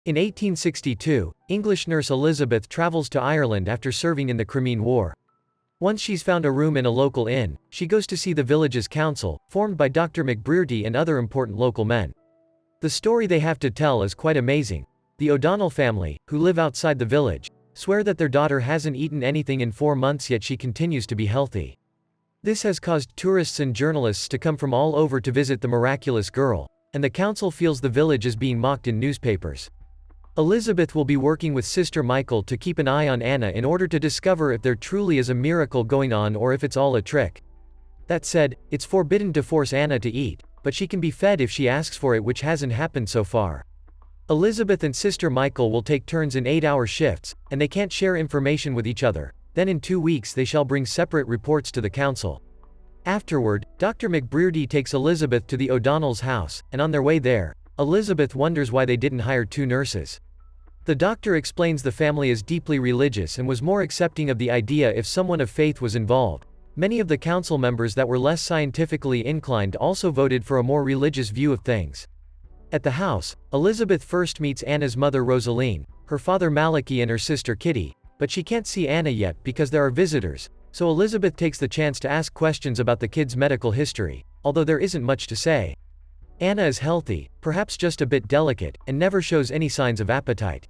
In 1862, English nurse Elizabeth travels to Ireland after serving in the Crimean War. Once she's found a room in a local inn, she goes to see the village's council, formed by Dr. McBrearty and other important local men. The story they have to tell is quite amazing. The O'Donnell family, who live outside the village, swear that their daughter hasn't eaten anything in 4 months yet she continues to be healthy. This has caused tourists and journalists to come from all over to visit the miraculous girl, and the council feels the village is being mocked in newspapers. Elizabeth will be working with Sister Michael to keep an eye on Anna in order to discover if there truly is a miracle going on or if it's all a trick. That said, it's forbidden to force Anna to eat, but she can be fed if she asks for it, which hasn't happened so far. Elizabeth and Sister Michael will take turns in 8-hour shifts, and they can't share information with each other. Then in 2 weeks they shall bring separate reports to the council. Afterward, Dr. McBrearty takes Elizabeth to the O'Donnell's house, and on their way there, Elizabeth wonders why they didn't hire 2 nurses. The doctor explains the family is deeply religious and was more accepting of the idea if someone of faith was involved. Many of the council members that were less scientifically inclined also voted for a more religious view of things. At the house, Elizabeth first meets Anna's mother Rosaline, her father Malachi and her sister Kitty, but she can't see Anna yet because there are visitors, so Elizabeth takes the chance to ask questions about the kid's medical history, although there isn't much to say. Anna is healthy, perhaps just a bit delicate, and never shows any signs of appetite.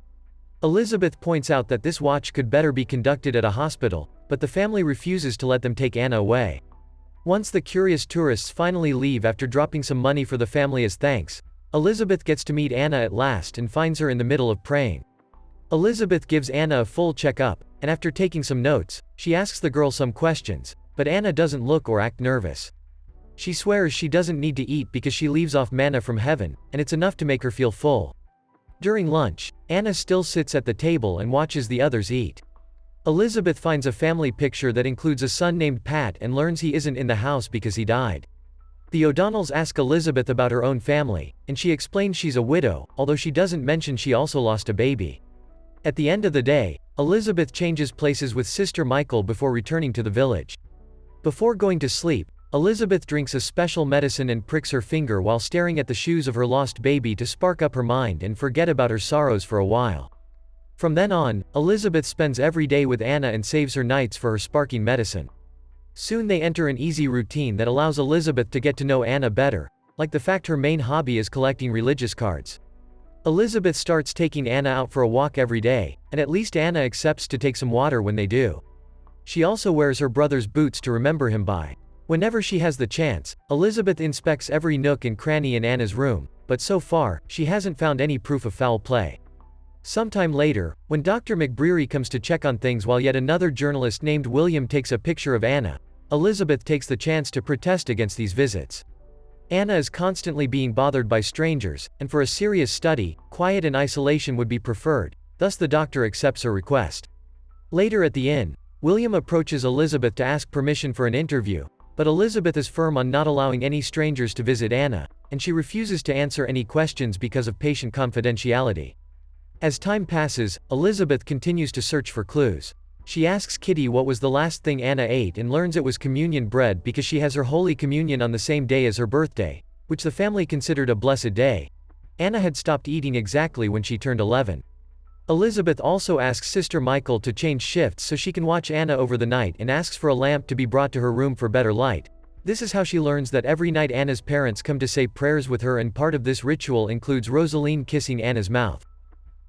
Elizabeth points out that this watch could better be conducted at a hospital, but the family refuses to let them take Anna away. Once the curious tourists finally leave after dropping some money for the family as thanks, Elizabeth gets to meet Anna at last and finds her in the middle of praying. Elizabeth gives Anna a full checkup, and after taking some notes, she asks the girl some questions, but Anna doesn't look or act nervous. She swears she doesn't need to eat because she leaves off manna from heaven, and it's enough to make her feel full. During lunch, Anna still sits at the table and watches the others eat. Elizabeth finds a family picture that includes a son named Pat and learns he isn't in the house because he died. The O'Donnells ask Elizabeth about her own family, and she explains she's a widow, although she doesn't mention she also lost a baby. At the end of the day, Elizabeth changes places with Sister Michael before returning to the village. Before going to sleep, Elizabeth drinks a special medicine and pricks her finger while staring at the shoes of her lost baby to spark up her mind and forget about her sorrows for a while. From then on, Elizabeth spends every day with Anna and saves her nights for her sparking medicine. Soon they enter an easy routine that allows Elizabeth to get to know Anna better, like the fact her main hobby is collecting religious cards. Elizabeth starts taking Anna out for a walk every day, and at least Anna accepts to take some water when they do. She also wears her brother's boots to remember him by. Whenever she has the chance, Elizabeth inspects every nook and cranny in Anna's room, but so far, she hasn't found any proof of foul play. Sometime later, when Dr. McBrearty comes to check on things while yet another journalist named William takes a picture of Anna, Elizabeth takes the chance to protest against these visits. Anna is constantly being bothered by strangers, and for a serious study, quiet and isolation would be preferred, thus the doctor accepts her request. Later at the inn, William approaches Elizabeth to ask permission for an interview, but Elizabeth is firm on not allowing any strangers to visit Anna, and she refuses to answer any questions because of patient confidentiality. As time passes, Elizabeth continues to search for clues. She asks Kitty what was the last thing Anna ate and learns it was communion bread because she has her Holy Communion on the same day as her birthday, which the family considered a blessed day. Anna had stopped eating exactly when she turned 11. Elizabeth also asks Sister Michael to change shifts so she can watch Anna over the night and asks for a lamp to be brought to her room for better light. This is how she learns that every night Anna's parents come to say prayers with her, and part of this ritual includes Rosaline kissing Anna's mouth.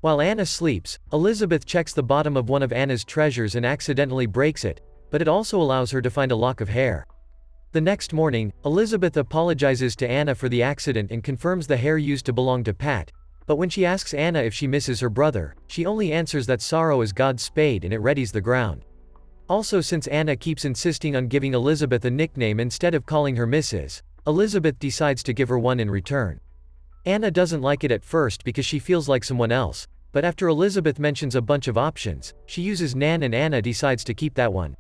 While Anna sleeps, Elizabeth checks the bottom of one of Anna's treasures and accidentally breaks it, but it also allows her to find a lock of hair. The next morning, Elizabeth apologizes to Anna for the accident and confirms the hair used to belong to Pat. But when she asks Anna if she misses her brother, she only answers that sorrow is God's spade and it readies the ground. Also, since Anna keeps insisting on giving Elizabeth a nickname instead of calling her Mrs., Elizabeth decides to give her one in return. Anna doesn't like it at first because she feels like someone else, but after Elizabeth mentions a bunch of options, she uses Nan and Anna decides to keep that one.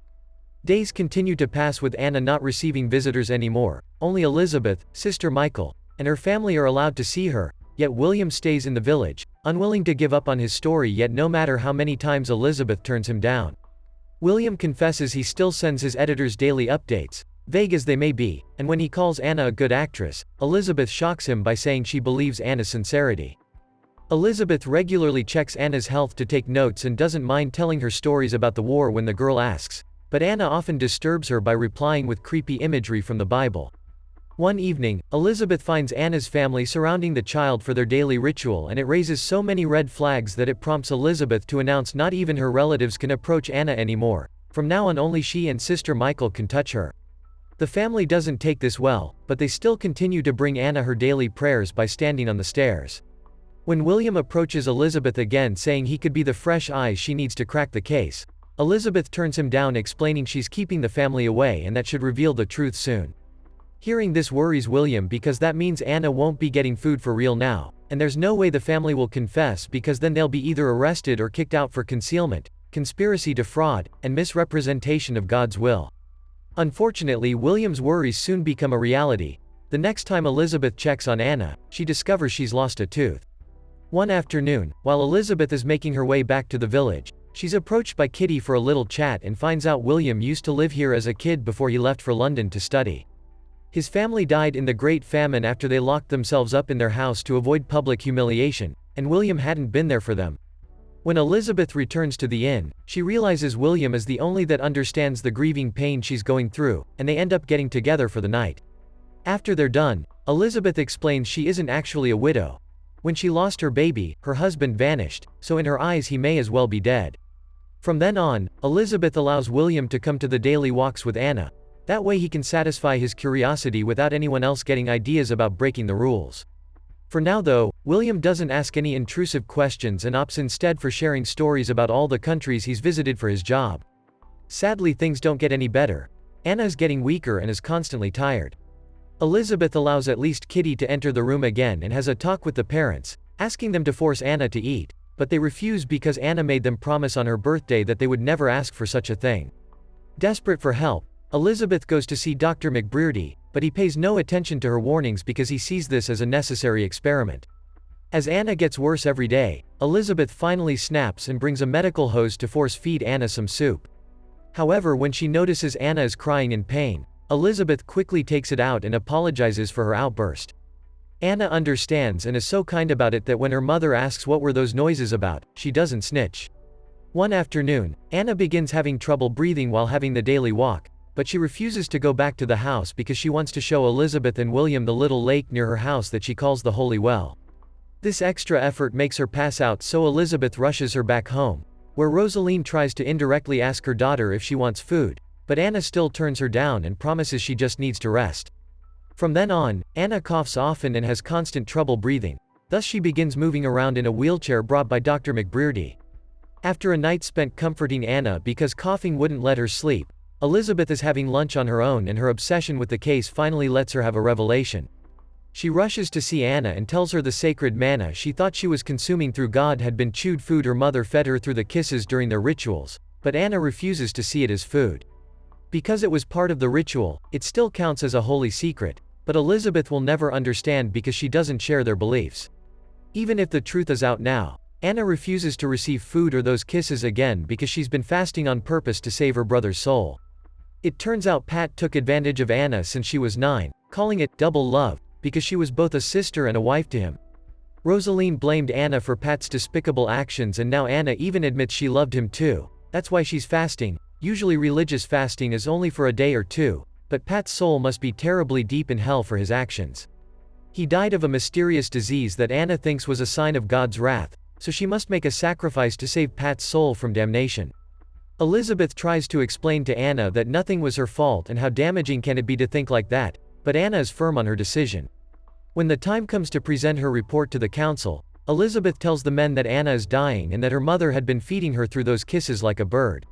Days continue to pass with Anna not receiving visitors anymore. Only Elizabeth, Sister Michael, and her family are allowed to see her. Yet William stays in the village, unwilling to give up on his story, yet no matter how many times Elizabeth turns him down. William confesses he still sends his editors daily updates, vague as they may be, and when he calls Anna a good actress, Elizabeth shocks him by saying she believes Anna's sincerity. Elizabeth regularly checks Anna's health to take notes and doesn't mind telling her stories about the war when the girl asks, but Anna often disturbs her by replying with creepy imagery from the Bible. One evening, Elizabeth finds Anna's family surrounding the child for their daily ritual, and it raises so many red flags that it prompts Elizabeth to announce not even her relatives can approach Anna anymore. From now on only she and Sister Michael can touch her. The family doesn't take this well, but they still continue to bring Anna her daily prayers by standing on the stairs. When William approaches Elizabeth again saying he could be the fresh eyes she needs to crack the case, Elizabeth turns him down, explaining she's keeping the family away and that should reveal the truth soon. Hearing this worries William because that means Anna won't be getting food for real now, and there's no way the family will confess because then they'll be either arrested or kicked out for concealment, conspiracy to fraud, and misrepresentation of God's will. Unfortunately, William's worries soon become a reality. The next time Elizabeth checks on Anna, she discovers she's lost a tooth. One afternoon, while Elizabeth is making her way back to the village, she's approached by Kitty for a little chat and finds out William used to live here as a kid before he left for London to study. His family died in the Great Famine after they locked themselves up in their house to avoid public humiliation, and William hadn't been there for them. When Elizabeth returns to the inn, she realizes William is the only that understands the grieving pain she's going through, and they end up getting together for the night. After they're done, Elizabeth explains she isn't actually a widow. When she lost her baby, her husband vanished, so in her eyes he may as well be dead. From then on, Elizabeth allows William to come to the daily walks with Anna. That way he can satisfy his curiosity without anyone else getting ideas about breaking the rules. For now though, William doesn't ask any intrusive questions and opts instead for sharing stories about all the countries he's visited for his job. Sadly, things don't get any better. Anna is getting weaker and is constantly tired. Elizabeth allows at least Kitty to enter the room again and has a talk with the parents, asking them to force Anna to eat, but they refuse because Anna made them promise on her birthday that they would never ask for such a thing. Desperate for help, Elizabeth goes to see Dr. McBrearty, but he pays no attention to her warnings because he sees this as a necessary experiment. As Anna gets worse every day, Elizabeth finally snaps and brings a medical hose to force feed Anna some soup. However, when she notices Anna is crying in pain, Elizabeth quickly takes it out and apologizes for her outburst. Anna understands and is so kind about it that when her mother asks what were those noises about, she doesn't snitch. One afternoon, Anna begins having trouble breathing while having the daily walk, but she refuses to go back to the house because she wants to show Elizabeth and William the little lake near her house that she calls the Holy Well. This extra effort makes her pass out, so Elizabeth rushes her back home, where Rosaline tries to indirectly ask her daughter if she wants food, but Anna still turns her down and promises she just needs to rest. From then on, Anna coughs often and has constant trouble breathing, thus she begins moving around in a wheelchair brought by Dr. McBrearty. After a night spent comforting Anna because coughing wouldn't let her sleep, Elizabeth is having lunch on her own and her obsession with the case finally lets her have a revelation. She rushes to see Anna and tells her the sacred manna she thought she was consuming through God had been chewed food her mother fed her through the kisses during their rituals, but Anna refuses to see it as food. Because it was part of the ritual, it still counts as a holy secret, but Elizabeth will never understand because she doesn't share their beliefs. Even if the truth is out now, Anna refuses to receive food or those kisses again because she's been fasting on purpose to save her brother's soul. It turns out Pat took advantage of Anna since she was 9, calling it double love, because she was both a sister and a wife to him. Rosaline blamed Anna for Pat's despicable actions, and now Anna even admits she loved him too. That's why she's fasting. Usually religious fasting is only for a day or two, but Pat's soul must be terribly deep in hell for his actions. He died of a mysterious disease that Anna thinks was a sign of God's wrath, so she must make a sacrifice to save Pat's soul from damnation. Elizabeth tries to explain to Anna that nothing was her fault and how damaging can it be to think like that, but Anna is firm on her decision. When the time comes to present her report to the council, Elizabeth tells the men that Anna is dying and that her mother had been feeding her through those kisses like a bird.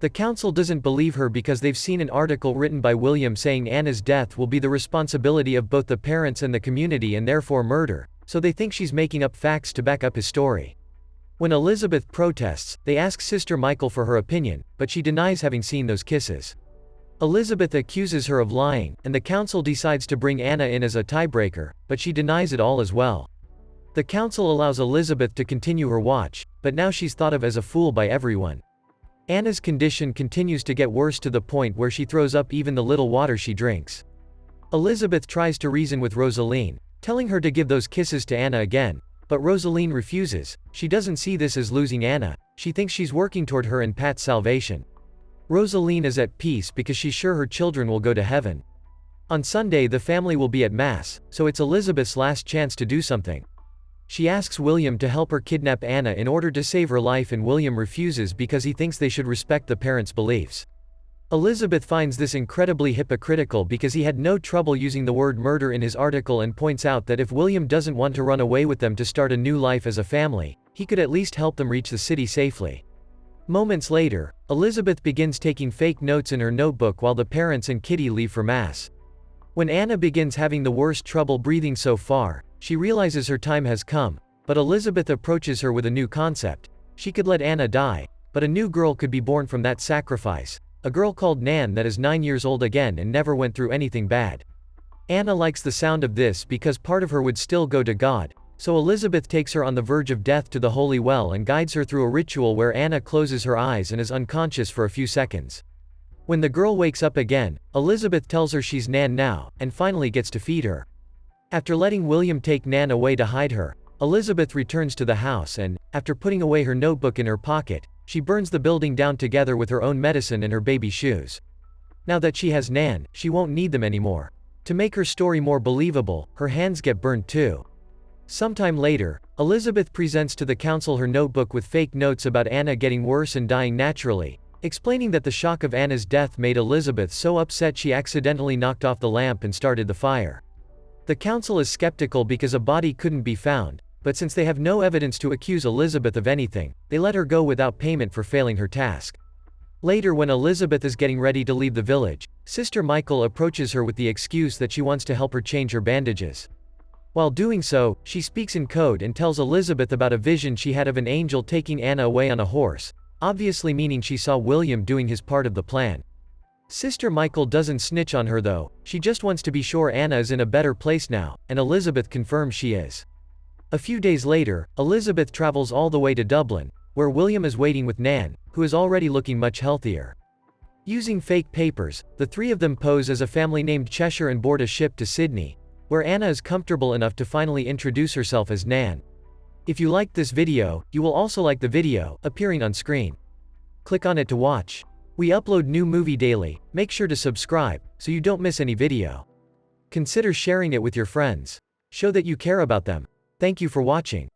The council doesn't believe her because they've seen an article written by William saying Anna's death will be the responsibility of both the parents and the community and therefore murder, so they think she's making up facts to back up his story. When Elizabeth protests, they ask Sister Michael for her opinion, but she denies having seen those kisses. Elizabeth accuses her of lying, and the council decides to bring Anna in as a tiebreaker, but she denies it all as well. The council allows Elizabeth to continue her watch, but now she's thought of as a fool by everyone. Anna's condition continues to get worse to the point where she throws up even the little water she drinks. Elizabeth tries to reason with Rosaline, telling her to give those kisses to Anna again, But Rosaline refuses. She doesn't see this as losing Anna, she thinks she's working toward her and Pat's salvation. Rosaline is at peace because she's sure her children will go to heaven. On Sunday the family will be at Mass, so it's Elizabeth's last chance to do something. She asks William to help her kidnap Anna in order to save her life, and William refuses because he thinks they should respect the parents' beliefs. Elizabeth finds this incredibly hypocritical because he had no trouble using the word murder in his article and points out that if William doesn't want to run away with them to start a new life as a family, he could at least help them reach the city safely. Moments later, Elizabeth begins taking fake notes in her notebook while the parents and Kitty leave for Mass. When Anna begins having the worst trouble breathing so far, she realizes her time has come, but Elizabeth approaches her with a new concept. She could let Anna die, but a new girl could be born from that sacrifice. A girl called Nan that is 9 years old again and never went through anything bad. Anna likes the sound of this because part of her would still go to God, so Elizabeth takes her on the verge of death to the holy well and guides her through a ritual where Anna closes her eyes and is unconscious for a few seconds. When the girl wakes up again, Elizabeth tells her she's Nan now, and finally gets to feed her. After letting William take Nan away to hide her, Elizabeth returns to the house and, after putting away her notebook in her pocket, she burns the building down together with her own medicine and her baby shoes. Now that she has Nan, she won't need them anymore. To make her story more believable, her hands get burned too. Sometime later, Elizabeth presents to the council her notebook with fake notes about Anna getting worse and dying naturally, explaining that the shock of Anna's death made Elizabeth so upset she accidentally knocked off the lamp and started the fire. The council is skeptical because a body couldn't be found, but since they have no evidence to accuse Elizabeth of anything, they let her go without payment for failing her task. Later, when Elizabeth is getting ready to leave the village, Sister Michael approaches her with the excuse that she wants to help her change her bandages. While doing so, she speaks in code and tells Elizabeth about a vision she had of an angel taking Anna away on a horse, obviously meaning she saw William doing his part of the plan. Sister Michael doesn't snitch on her though, she just wants to be sure Anna is in a better place now, and Elizabeth confirms she is. A few days later, Elizabeth travels all the way to Dublin, where William is waiting with Nan, who is already looking much healthier. Using fake papers, the three of them pose as a family named Cheshire and board a ship to Sydney, where Anna is comfortable enough to finally introduce herself as Nan. If you liked this video, you will also like the video appearing on screen. Click on it to watch. We upload new movie daily, make sure to subscribe, so you don't miss any video. Consider sharing it with your friends. Show that you care about them. Thank you for watching.